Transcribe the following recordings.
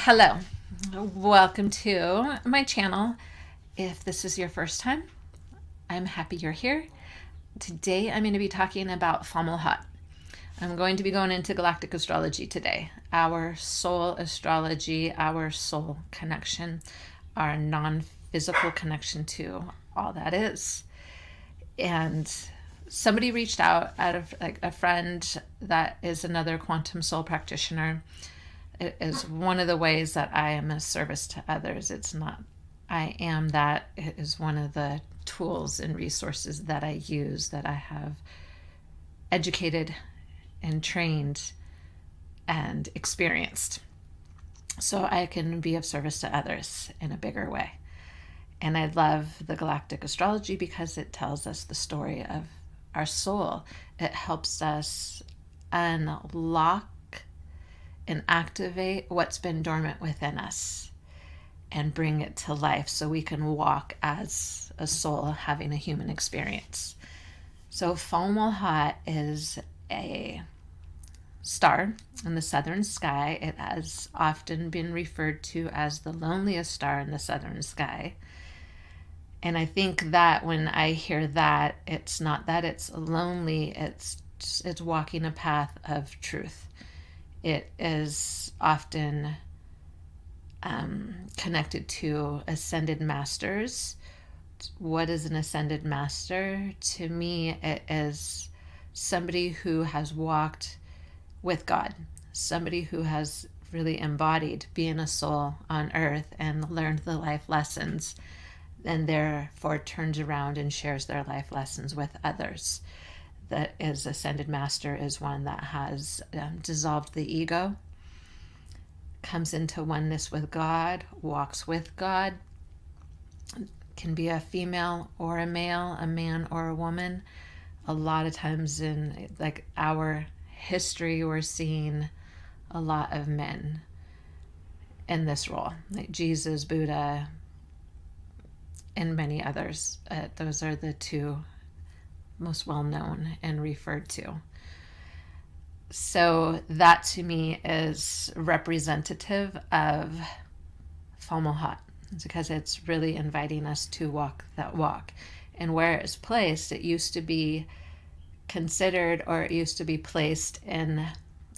Hello, welcome to my channel. If this is your first time, I'm happy you're here. Today I'm going to be talking about Fomalhaut. I'm going to be going into galactic astrology today, our soul astrology, our soul connection, our non-physical connection to all that is. And somebody reached out of like a friend that is another quantum soul practitioner. It is one of the ways that I am a service to others. It's not I am that. It is one of the tools and resources that I use, that I have educated and trained and experienced, so I can be of service to others in a bigger way. And I love the galactic astrology because it tells us the story of our soul. It helps us unlock and activate what's been dormant within us and bring it to life so we can walk as a soul having a human experience. So Fomalhaut is a star in the southern sky. It has often been referred to as the loneliest star in the southern sky. And I think that when I hear that, it's not that it's lonely, it's walking a path of truth. It is often connected to ascended masters. What is an ascended master? To me, it is somebody who has walked with God, somebody who has really embodied being a soul on earth and learned the life lessons, and therefore turns around and shares their life lessons with others. That is ascended master is one that has dissolved the ego, comes into oneness with God, walks with God, can be a female or a male, a man or a woman. A lot of times in like our history, we're seeing a lot of men in this role, like Jesus, Buddha, and many others. Those are the two most well known and referred to. So that to me is representative of Fomalhaut. It's because it's really inviting us to walk that walk. And where it's placed, it used to be considered, or it used to be placed in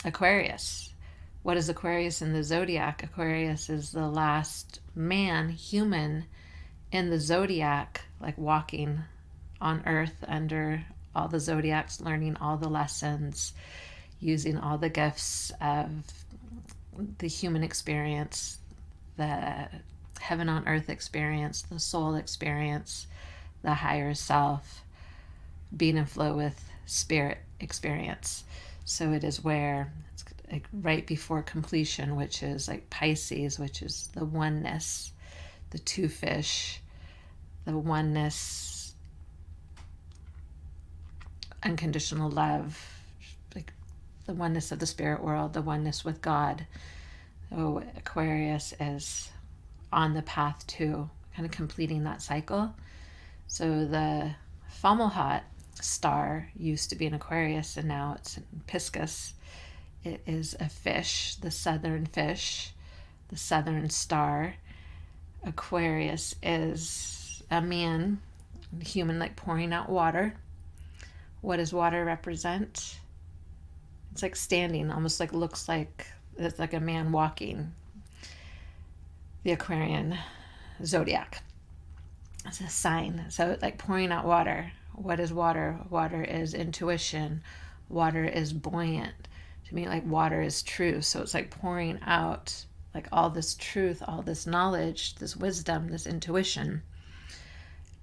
Aquarius. What is Aquarius in the zodiac? Aquarius is the last man, human, in the zodiac, like walking on earth under all the zodiacs, learning all the lessons, using all the gifts of the human experience, the heaven on earth experience, the soul experience, the higher self, being in flow with spirit experience. So it is where it's like right before completion, which is like Pisces, which is the oneness, the two fish, the oneness, unconditional love, like the oneness of the spirit world, the oneness with God. So Aquarius is on the path to kind of completing that cycle. So the Fomalhaut star used to be in Aquarius, and now it's in Pisces. It is a fish, the southern fish, the southern star. Aquarius is a man, human, like pouring out water. What does water represent? It's like standing, almost like looks like it's like a man walking. The Aquarian zodiac. It's a sign. So like pouring out water. What is water? Water is intuition. Water is buoyant. To me, like water is truth. So it's like pouring out like all this truth, all this knowledge, this wisdom, this intuition,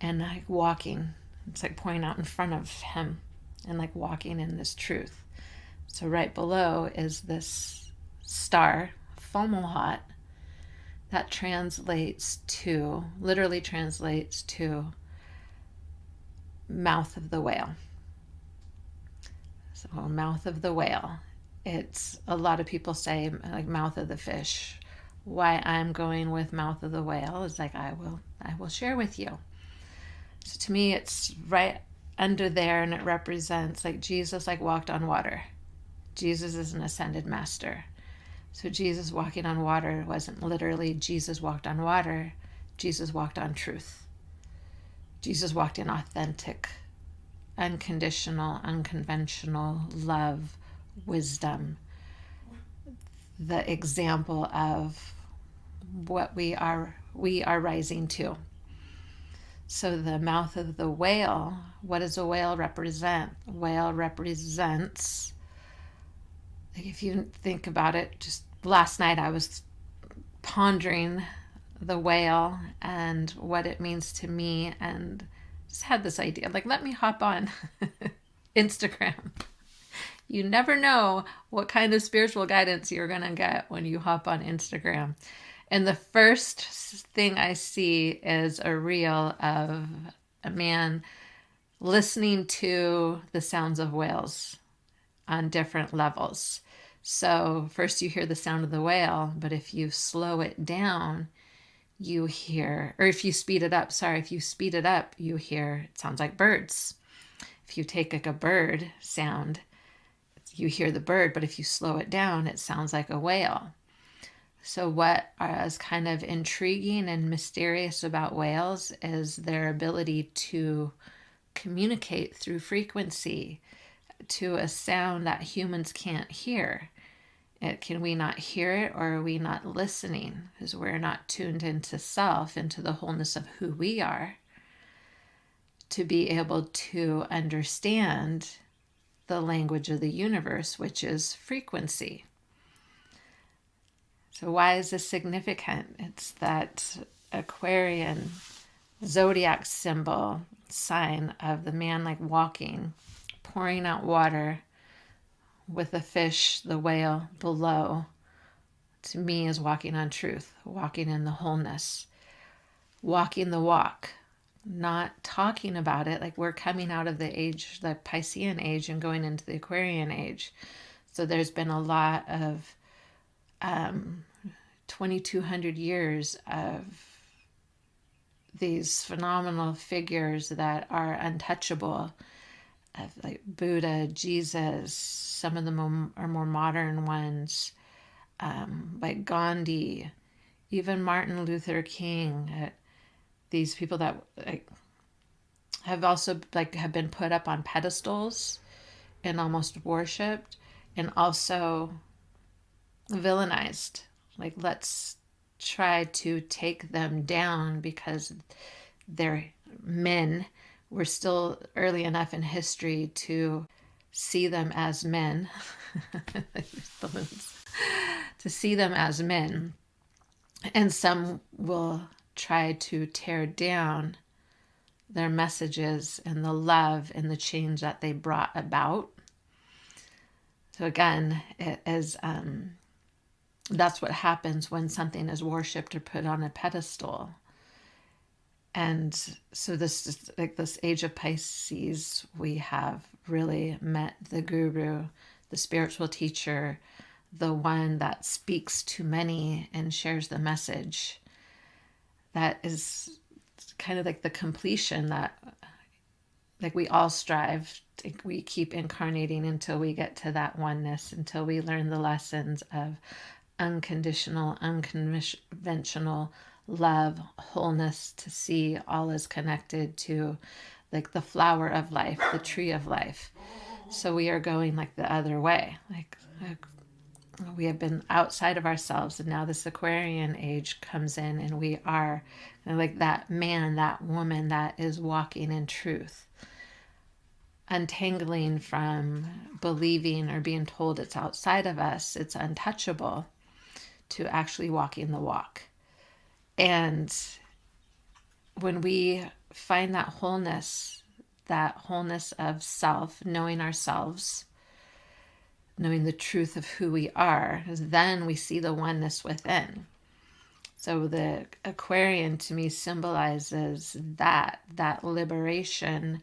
and like walking. It's like pouring out in front of him and like walking in this truth. So right below is this star, Fomalhaut, that literally translates to mouth of the whale. So mouth of the whale. It's a lot of people say like mouth of the fish. Why I'm going with mouth of the whale is like I will share with you. So to me, it's right under there, and it represents like Jesus like walked on water. Jesus is an ascended master. So Jesus walking on water wasn't literally Jesus walked on water. Jesus walked on truth. Jesus walked in authentic, unconditional, unconventional love, wisdom, the example of what we are rising to. So the mouth of the whale, what does a whale represent? A whale represents, like if you think about it, just last night I was pondering the whale and what it means to me, and just had this idea, like, let me hop on Instagram. You never know what kind of spiritual guidance you're going to get when you hop on Instagram. And the first thing I see is a reel of a man listening to the sounds of whales on different levels. So first you hear the sound of the whale, but if you slow it down, you hear, or if you speed it up, you hear, it sounds like birds. If you take like a bird sound, you hear the bird, but if you slow it down, it sounds like a whale. So what is kind of intriguing and mysterious about whales is their ability to communicate through frequency to a sound that humans can't hear. Can we not hear it, or are we not listening? Because we're not tuned into self, into the wholeness of who we are, to be able to understand the language of the universe, which is frequency. So why is this significant? It's that Aquarian zodiac symbol sign of the man like walking, pouring out water with the fish, the whale below, to me is walking on truth, walking in the wholeness, walking the walk, not talking about it. Like we're coming out of the age, the Piscean age, and going into the Aquarian age. So there's been a lot of 2,200 years of these phenomenal figures that are untouchable, of like Buddha, Jesus. Some of them are more modern ones, like Gandhi, even Martin Luther King. These people that like have also like have been put up on pedestals and almost worshipped, and also villainized. Like, let's try to take them down because they're men. We're still early enough in history to see them as men. To see them as men. And some will try to tear down their messages and the love and the change that they brought about. So again, it is that's what happens when something is worshipped or put on a pedestal. And so this is like this age of Pisces, we have really met the guru, the spiritual teacher, the one that speaks to many and shares the message. That is kind of like the completion that like we all strive to, we keep incarnating until we get to that oneness, until we learn the lessons of unconditional, unconventional love, wholeness, to see all is connected to like the flower of life, the tree of life. So we are going like the other way. Like we have been outside of ourselves, and now this Aquarian age comes in, and we are like that man, that woman that is walking in truth, untangling from believing or being told it's outside of us, it's untouchable, to actually walking the walk. And when we find that wholeness of self, knowing ourselves, knowing the truth of who we are, then we see the oneness within. So the Aquarian to me symbolizes that liberation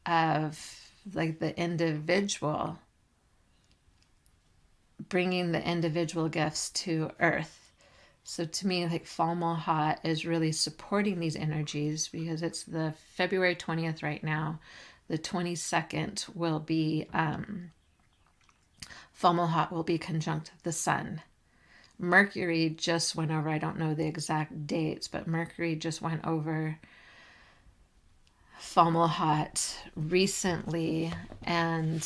of like the individual, bringing the individual gifts to earth. So to me, like Fomalhaut is really supporting these energies, because it's the February 20th right now. The 22nd will be, Fomalhaut will be conjunct the sun. Mercury just went over, I don't know the exact dates, but Mercury just went over Fomalhaut recently, and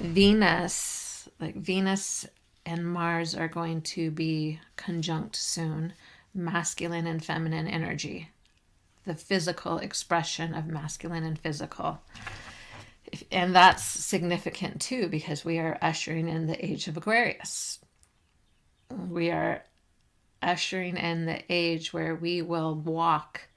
Venus and Mars are going to be conjunct soon. Masculine and feminine energy, the physical expression of masculine and physical. And that's significant too, because we are ushering in the age of Aquarius. We are ushering in the age where we will walk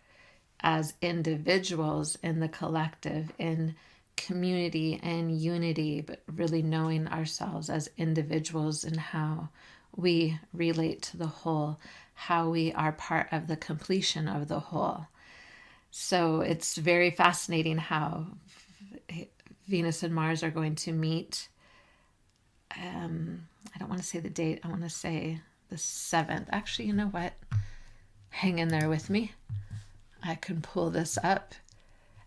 as individuals in the collective, in community and unity, but really knowing ourselves as individuals and how we relate to the whole, how we are part of the completion of the whole. So it's very fascinating how Venus and Mars are going to meet. I don't want to say the date. I want to say the 7th. Actually, you know what? Hang in there with me. I can pull this up.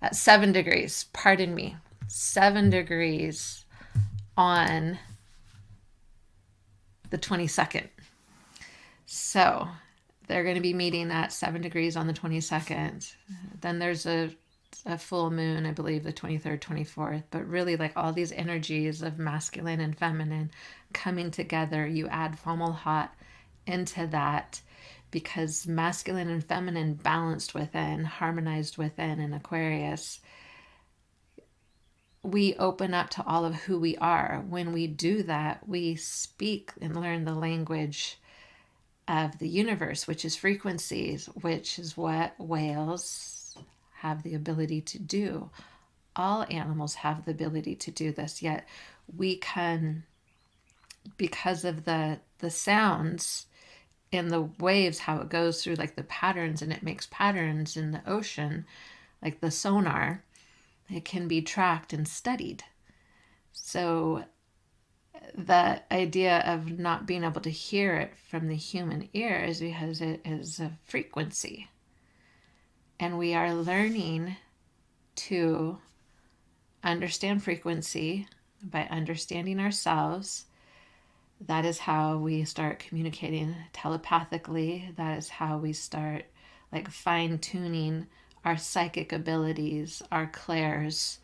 At 7 degrees, pardon me, 7 degrees on the 22nd. So they're going to be meeting at 7 degrees on the 22nd. Then there's a full moon, I believe, the 23rd, 24th. But really, like all these energies of masculine and feminine coming together, you add Fomalhaut into that, because masculine and feminine balanced within, harmonized within in Aquarius, we open up to all of who we are. When we do that, we speak and learn the language of the universe, which is frequencies, which is what whales have the ability to do. All animals have the ability to do this, yet we can, because of the sounds in the waves, how it goes through like the patterns, and it makes patterns in the ocean, like the sonar, it can be tracked and studied. So the idea of not being able to hear it from the human ear is because it is a frequency. And we are learning to understand frequency by understanding ourselves. That is how we start communicating telepathically. That is how we start like fine-tuning our psychic abilities, our clairs,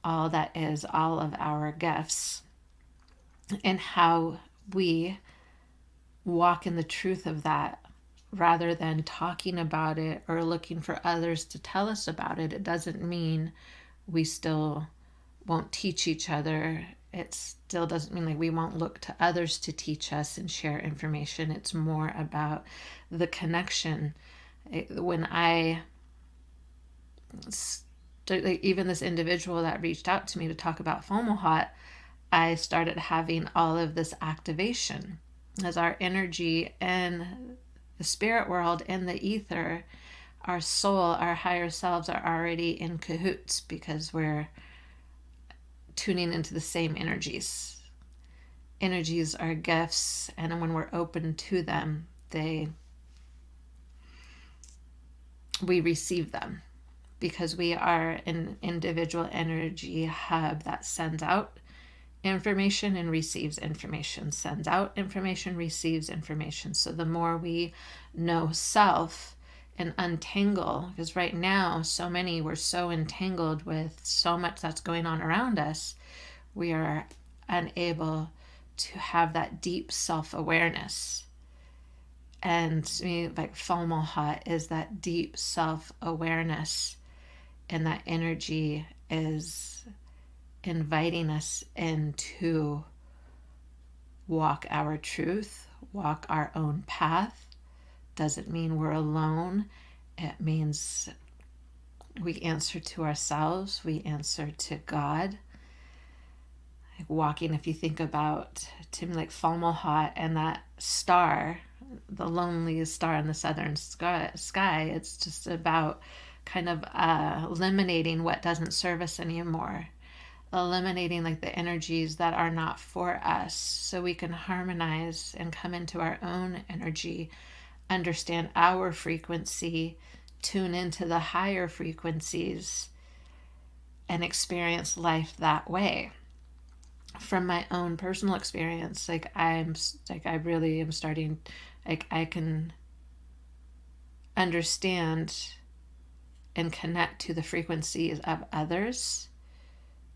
all that is all of our gifts, and how we walk in the truth of that rather than talking about it or looking for others to tell us about it. It doesn't mean we still won't teach each other. It still doesn't mean like we won't look to others to teach us and share information. It's more about the connection. When I, even this individual that reached out to me to talk about Fomalhaut, I started having all of this activation as our energy in the spirit world, in the ether, our soul, our higher selves are already in cahoots because we're tuning into the same energies. Energies are gifts, and when we're open to them, we receive them, because we are an individual energy hub that sends out information and receives information, sends out information, receives information. So the more we know self and untangle, because right now we're so entangled with so much that's going on around us, we are unable to have that deep self-awareness. And to me, like Fomalhaut is that deep self-awareness, and that energy is inviting us into walk our truth, walk our own path. Doesn't mean we're alone. It means we answer to ourselves, we answer to God. Like walking, if you think about, to me, like Fomalhaut and that star, the loneliest star in the southern sky, it's just about kind of eliminating what doesn't serve us anymore. Eliminating like the energies that are not for us, so we can harmonize and come into our own energy, understand our frequency, tune into the higher frequencies, and experience life that way. from my own personal experience, like I really am starting, like I can understand and connect to the frequencies of others.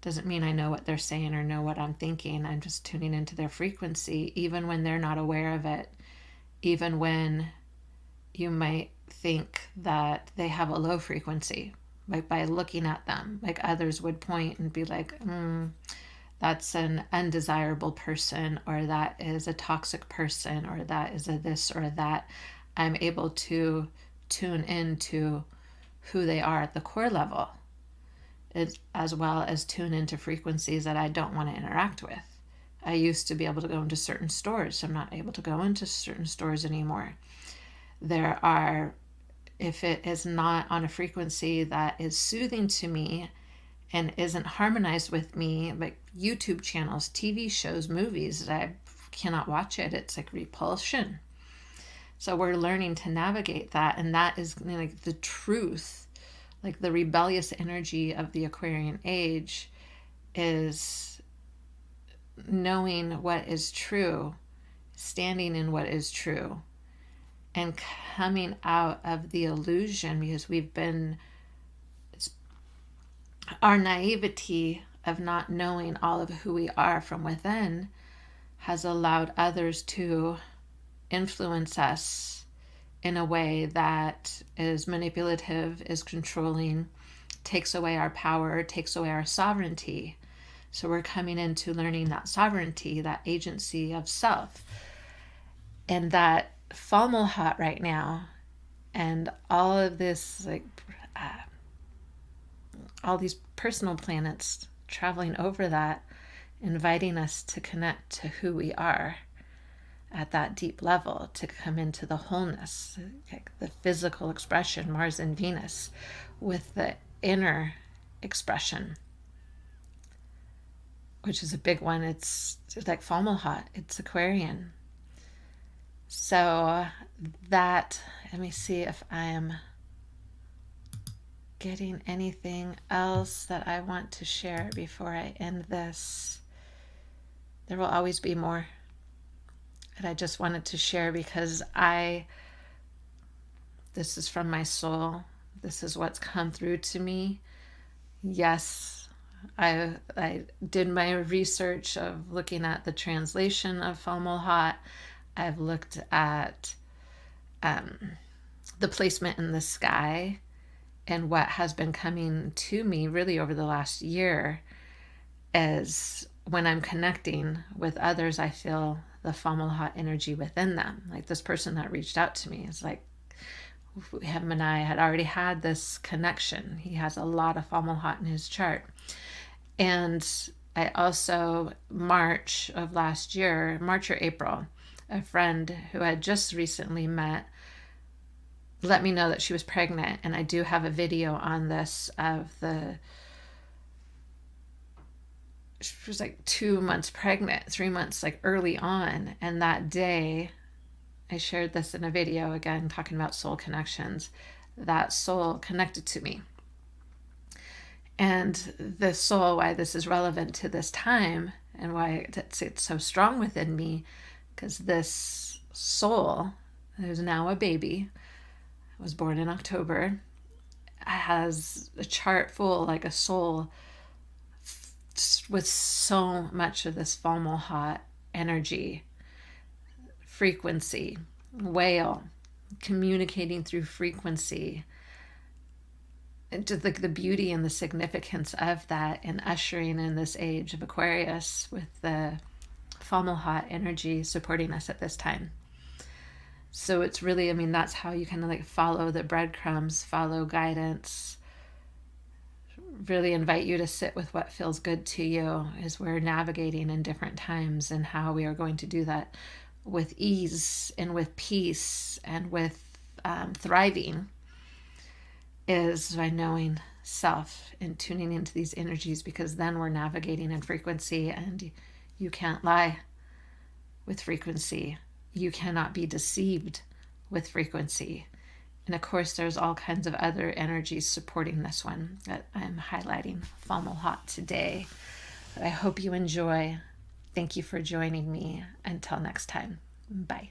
Doesn't mean I know what they're saying or know what I'm thinking. I'm just tuning into their frequency, even when they're not aware of it, even when you might think that they have a low frequency, like by looking at them, like others would point and be like, that's an undesirable person, or that is a toxic person, or that is a this or that. I'm able to tune into who they are at the core level, as well as tune into frequencies that I don't want to interact with. I used to be able to go into certain stores. I'm not able to go into certain stores anymore. There are, if it is not on a frequency that is soothing to me and isn't harmonized with me, like YouTube channels, TV shows, movies, I cannot watch it. It's like repulsion. So we're learning to navigate that, and that is like the truth. Like the rebellious energy of the Aquarian age is knowing what is true, standing in what is true, and coming out of the illusion, because our naivety of not knowing all of who we are from within has allowed others to influence us in a way that is manipulative, is controlling, takes away our power, takes away our sovereignty. So we're coming into learning that sovereignty, that agency of self. And that Fomalhaut right now, and all of this, like all these personal planets traveling over that, inviting us to connect to who we are at that deep level, to come into the wholeness, like the physical expression, Mars and Venus, with the inner expression, which is a big one. It's like Fomalhaut, it's Aquarian. So that, let me see if I am getting anything else that I want to share before I end this. There will always be more that I just wanted to share, because this is from my soul. This is what's come through to me. Yes, I did my research of looking at the translation of Fomalhaut. I've looked at the placement in the sky, and what has been coming to me really over the last year is when I'm connecting with others, I feel the Fomalhaut energy within them. Like this person that reached out to me is like, him and I had already had this connection. He has a lot of Fomalhaut in his chart. And I also, March of last year, March or April, a friend who I had just recently met let me know that she was pregnant. And I do have a video on this of she was like 2 months pregnant, 3 months, like early on. And that day, I shared this in a video, again, talking about soul connections. That soul connected to me. And the soul, why this is relevant to this time and why it's so strong within me, because this soul, who's now a baby, was born in October, has a chart full, like a soul with so much of this Fomalhaut energy, frequency, whale, communicating through frequency. And just like the beauty and the significance of that, and ushering in this age of Aquarius with the Fomalhaut energy supporting us at this time. So it's really, I mean, that's how you kind of like follow the breadcrumbs, follow guidance, really invite you to sit with what feels good to you as we're navigating in different times, and how we are going to do that with ease and with peace and with thriving is by knowing self and tuning into these energies, because then we're navigating in frequency, and you can't lie with frequency. You cannot be deceived with frequency. And of course, there's all kinds of other energies supporting this one that I'm highlighting Fomalhaut today. But I hope you enjoy. Thank you for joining me. Until next time, bye.